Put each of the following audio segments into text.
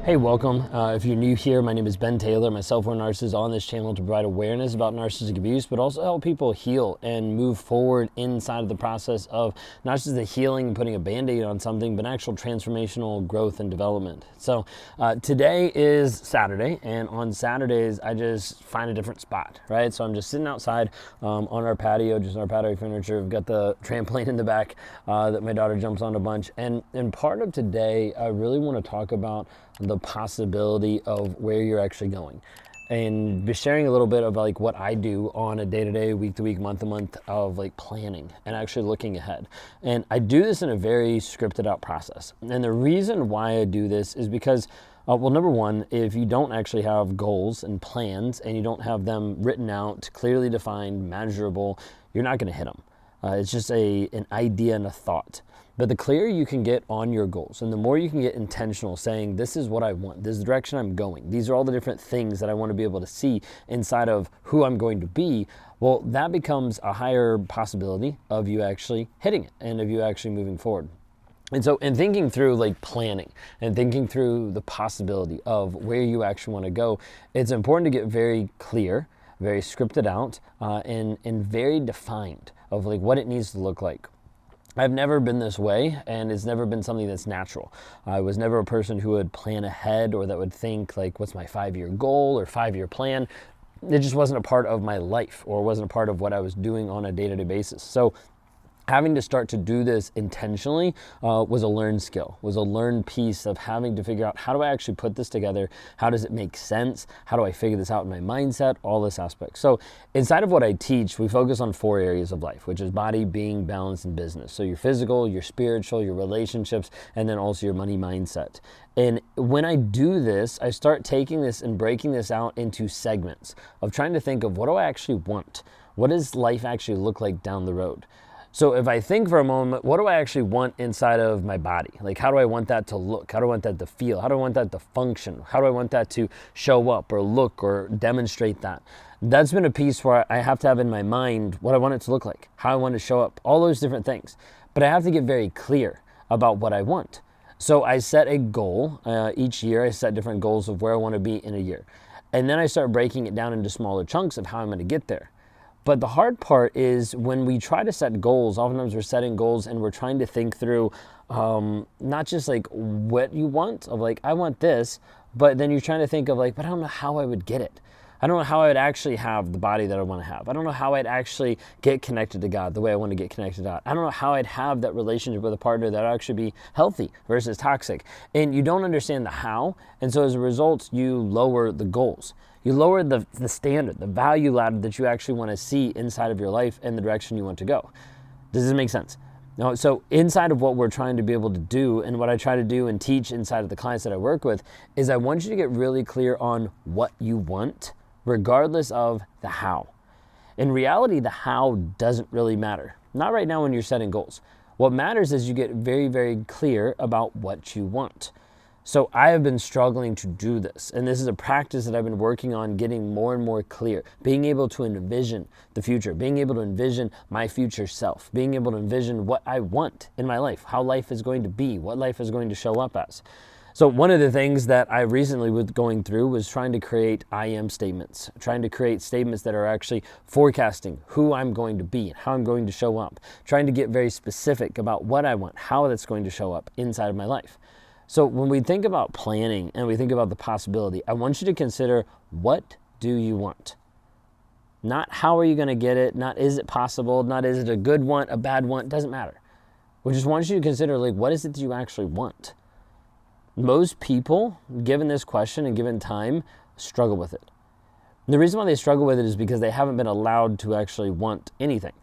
Hey, welcome. If you're new here, my name is Ben Taylor. Myself, we're narcissists on this channel to provide awareness about narcissistic abuse, but also help people heal and move forward inside of the process of not just the healing and putting a Band-Aid on something, but actual transformational growth and development. So today is Saturday, and on Saturdays, I just find a different spot, right? So I'm just sitting outside on our patio, just our patio furniture. We've got the trampoline in the back that my daughter jumps on a bunch. And part of today, I really want to talk about the possibility of where you're actually going, and be sharing a little bit of like what I do on a day-to-day, week-to-week, month-to-month of like planning and actually looking ahead. And I do this in a very scripted out process. And the reason why I do this is because well, number one, if you don't actually have goals and plans and you don't have them written out, clearly defined, measurable, you're not going to hit them. It's just an idea and a thought. But the clearer you can get on your goals, and the more you can get intentional, saying, this is what I want, this is the direction I'm going, these are all the different things that I want to be able to see inside of who I'm going to be, well, that becomes a higher possibility of you actually hitting it and of you actually moving forward. And so in thinking through like planning and thinking through the possibility of where you actually want to go, it's important to get very clear, very scripted out, and very defined of like what it needs to look like. I've never been this way, and it's never been something that's natural. I was never a person who would plan ahead or that would think like, what's my 5-year goal or 5-year plan? It just wasn't a part of my life, or wasn't a part of what I was doing on a day-to-day basis. So having to start to do this intentionally was a learned skill, was a learned piece of having to figure out, how do I actually put this together? How does it make sense? How do I figure this out in my mindset? All this aspect. So inside of what I teach, we focus on 4 areas of life, which is body, being, balance, and business. So your physical, your spiritual, your relationships, and then also your money mindset. And when I do this, I start taking this and breaking this out into segments of trying to think of, what do I actually want? What does life actually look like down the road? So if I think for a moment, what do I actually want inside of my body? Like, how do I want that to look? How do I want that to feel? How do I want that to function? How do I want that to show up or look or demonstrate that? That's been a piece where I have to have in my mind what I want it to look like, how I want it to show up, all those different things. But I have to get very clear about what I want. So I set a goal each year. I set different goals of where I want to be in a year. And then I start breaking it down into smaller chunks of how I'm going to get there. But the hard part is when we try to set goals, oftentimes we're setting goals and we're trying to think through not just like what you want, of like, I want this, but then you're trying to think of like, but I don't know how I would get it. I don't know how I would actually have the body that I want to have. I don't know how I'd actually get connected to God the way I want to get connected to God. I don't know how I'd have that relationship with a partner that would actually be healthy versus toxic. And you don't understand the how, and so as a result, you lower the goals. You lower the standard, the value ladder that you actually want to see inside of your life and the direction you want to go. Does this make sense? Now, so inside of what we're trying to be able to do, and what I try to do and teach inside of the clients that I work with, is I want you to get really clear on what you want, regardless of the how. In reality, the how doesn't really matter. Not right now when you're setting goals. What matters is you get very, very clear about what you want. So I have been struggling to do this, and this is a practice that I've been working on getting more and more clear, being able to envision the future, being able to envision my future self, being able to envision what I want in my life, how life is going to be, what life is going to show up as. So one of the things that I recently was going through was trying to create I am statements, trying to create statements that are actually forecasting who I'm going to be and how I'm going to show up, trying to get very specific about what I want, how that's going to show up inside of my life. So when we think about planning and we think about the possibility, I want you to consider, what do you want? Not how are you going to get it, not is it possible, not is it a good want, a bad want, doesn't matter. We just want you to consider, like, what is it that you actually want? Most people, given this question and given time, struggle with it. And the reason why they struggle with it is because they haven't been allowed to actually want anything.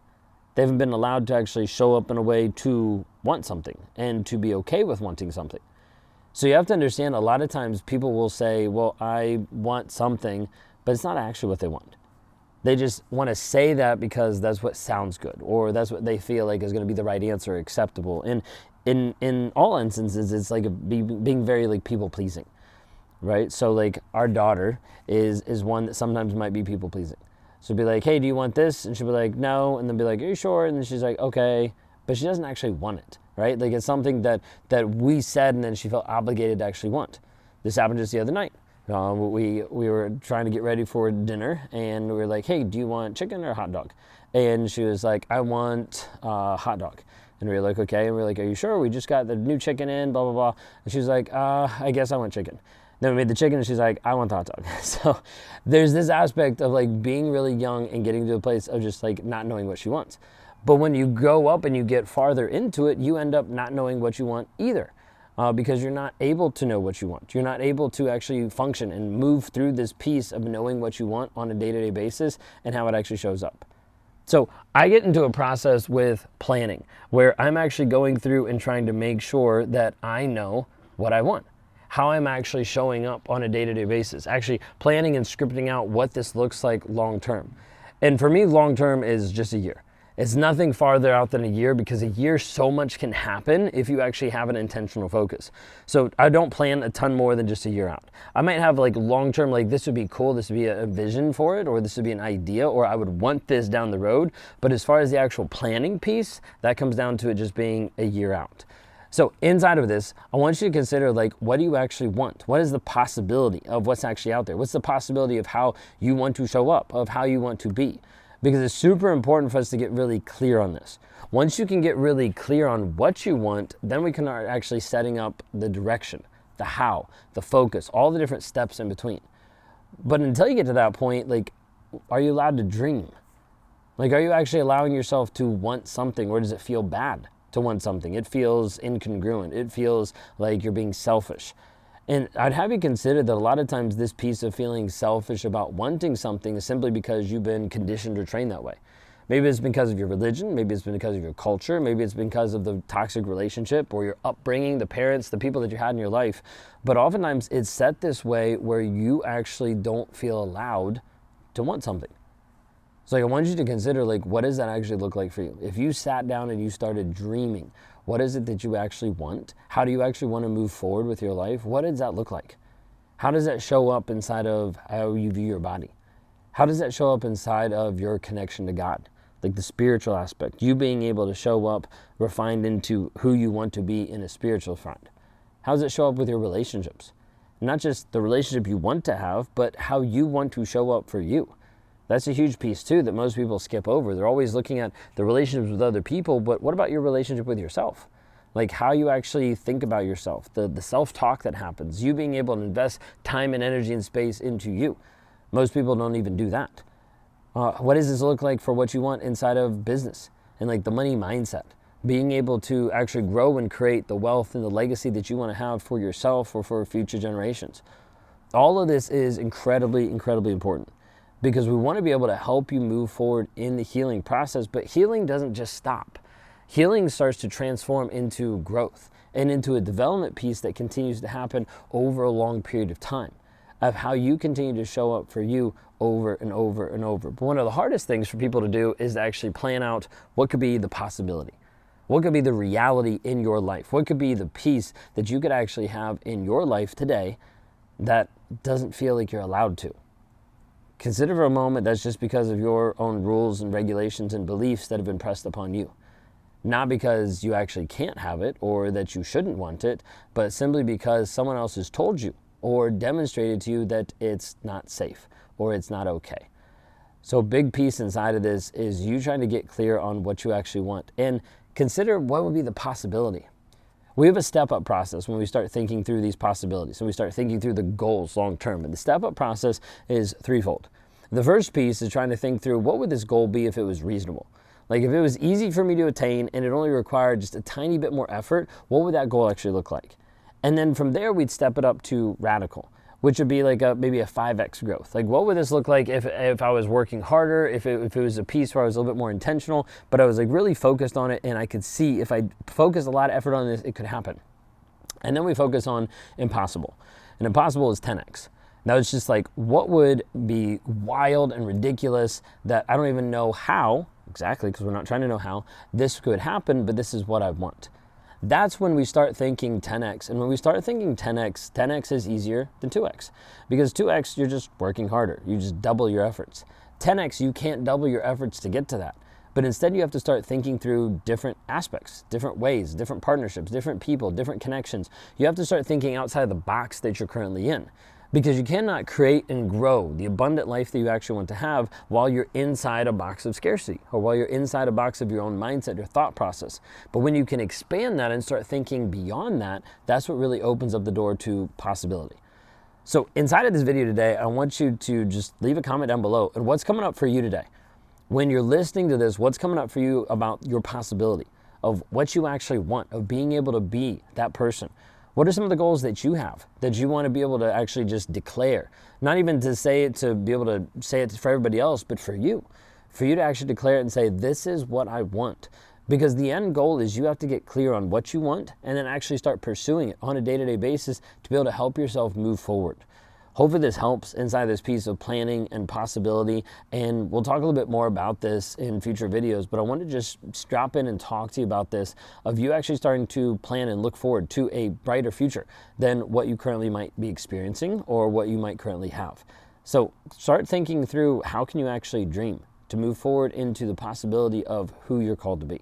They haven't been allowed to actually show up in a way to want something and to be okay with wanting something. So you have to understand, a lot of times people will say, well, I want something, but it's not actually what they want. They just want to say that because that's what sounds good, or that's what they feel like is going to be the right answer, acceptable. And in all instances, it's like being very like people pleasing, right? So like our daughter is one that sometimes might be people pleasing. So be like, hey, do you want this? And she'll be like, no. And then be like, are you sure? And then she's like, okay. but she doesn't actually want it, right? Like, it's something that we said and then she felt obligated to actually want. This happened just the other night. We were trying to get ready for dinner, and we were like, hey, do you want chicken or a hot dog? And she was like, I want hot dog. And we were like, okay. And we were like, are you sure? We just got the new chicken in, blah, blah, blah. And she was like, I guess I want chicken. Then we made the chicken, and she's like, I want the hot dog. So there's this aspect of like being really young and getting to a place of just like not knowing what she wants. But when you grow up and you get farther into it, you end up not knowing what you want either. Because you're not able to know what you want. You're not able to actually function and move through this piece of knowing what you want on a day-to-day basis and how it actually shows up. So I get into a process with planning where I'm actually going through and trying to make sure that I know what I want, how I'm actually showing up on a day-to-day basis, actually planning and scripting out what this looks like long-term. And for me, long-term is just a year. It's nothing farther out than a year, because a year, so much can happen if you actually have an intentional focus. So I don't plan a ton more than just a year out. I might have like long-term, like this would be cool, this would be a vision for it, or this would be an idea, or I would want this down the road. But as far as the actual planning piece, that comes down to it just being a year out. So inside of this, I want you to consider like, what do you actually want? What is the possibility of what's actually out there? What's the possibility of how you want to show up, of how you want to be? Because it's super important for us to get really clear on this. Once you can get really clear on what you want, then we can start actually setting up the direction, the how, the focus, all the different steps in between. But until you get to that point, like, are you allowed to dream? Like, are you actually allowing yourself to want something, or does it feel bad to want something? It feels incongruent. It feels like you're being selfish. And I'd have you consider that a lot of times this piece of feeling selfish about wanting something is simply because you've been conditioned or trained that way. Maybe it's because of your religion, maybe it's been because of your culture, maybe it's because of the toxic relationship or your upbringing, the parents, the people that you had in your life. But oftentimes it's set this way where you actually don't feel allowed to want something. So I want you to consider, like, what does that actually look like for you? If you sat down and you started dreaming, what is it that you actually want? How do you actually want to move forward with your life? What does that look like? How does that show up inside of how you view your body? How does that show up inside of your connection to God? Like the spiritual aspect, you being able to show up refined into who you want to be in a spiritual front. How does it show up with your relationships? Not just the relationship you want to have, but how you want to show up for you. That's a huge piece too that most people skip over. They're always looking at the relationships with other people, but what about your relationship with yourself? Like how you actually think about yourself, the self-talk that happens, you being able to invest time and energy and space into you. Most people don't even do that. What does this look like for what you want inside of business and like the money mindset? Being able to actually grow and create the wealth and the legacy that you want to have for yourself or for future generations. All of this is incredibly, incredibly important, because we want to be able to help you move forward in the healing process, but healing doesn't just stop. Healing starts to transform into growth and into a development piece that continues to happen over a long period of time of how you continue to show up for you over and over and over. But one of the hardest things for people to do is to actually plan out what could be the possibility. What could be the reality in your life? What could be the piece that you could actually have in your life today that doesn't feel like you're allowed to? Consider for a moment that's just because of your own rules and regulations and beliefs that have been pressed upon you. Not because you actually can't have it or that you shouldn't want it, but simply because someone else has told you or demonstrated to you that it's not safe or it's not okay. So a big piece inside of this is you trying to get clear on what you actually want and consider what would be the possibility. We have a step-up process when we start thinking through these possibilities, and we start thinking through the goals long-term. And the step-up process is threefold. The first piece is trying to think through what would this goal be if it was reasonable? Like if it was easy for me to attain and it only required just a tiny bit more effort, what would that goal actually look like? And then from there, we'd step it up to radical, which would be like maybe a 5x growth. Like what would this look like if I was working harder, if it was a piece where I was a little bit more intentional, but I was like really focused on it and I could see if I focused a lot of effort on this, it could happen. And then we focus on impossible. And impossible is 10x. Now it's just like, what would be wild and ridiculous that I don't even know how, exactly, because we're not trying to know how, this could happen, but this is what I want. That's when we start thinking 10x. And when we start thinking 10x, 10x is easier than 2x. Because 2x, you're just working harder. You just double your efforts. 10x, you can't double your efforts to get to that. But instead you have to start thinking through different aspects, different ways, different partnerships, different people, different connections. You have to start thinking outside of the box that you're currently in. Because you cannot create and grow the abundant life that you actually want to have while you're inside a box of scarcity, or while you're inside a box of your own mindset, your thought process. But when you can expand that and start thinking beyond that, that's what really opens up the door to possibility. So inside of this video today, I want you to just leave a comment down below and what's coming up for you today. When you're listening to this, what's coming up for you about your possibility of what you actually want, of being able to be that person? What are some of the goals that you have that you want to be able to actually just declare? Not even to say it to be able to say it for everybody else, but for you to actually declare it and say, this is what I want. Because the end goal is you have to get clear on what you want and then actually start pursuing it on a day-to-day basis to be able to help yourself move forward. Hopefully this helps inside this piece of planning and possibility, and we'll talk a little bit more about this in future videos, but I want to just drop in and talk to you about this, of you actually starting to plan and look forward to a brighter future than what you currently might be experiencing or what you might currently have. So start thinking through, how can you actually dream to move forward into the possibility of who you're called to be.